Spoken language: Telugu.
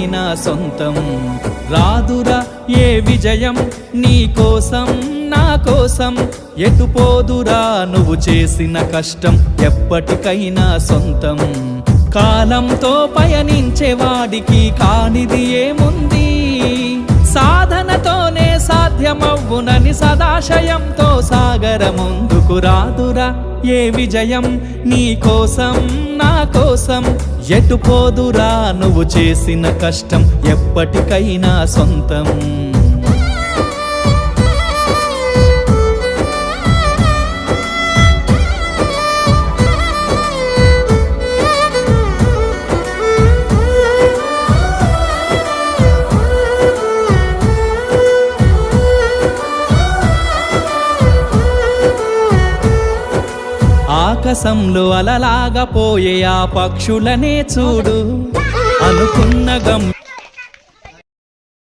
ఎప్పటికైనా సొంతం. రాదురా ఏ విజయం నీ కోసం నా కోసం, ఎటుపోదురా నువ్వు చేసిన కష్టం ఎప్పటికైనా సొంతం. కాలంతో పయనించేవాడికి కానిది ఏముంది, సాధనతోనే సాధ్యమవ్వునని సదాశయంతో సాగర ముందుకు. రాదురా ఏ విజయం నీ కోసం నా కోసం, ఎటుపోదురా నువ్వు చేసిన కష్టం ఎప్పటికైనా సొంతం. ఆకాశంలో అలలాగా పోయే ఆ పక్షులనే చూడు, అనుకున్న గమ్యం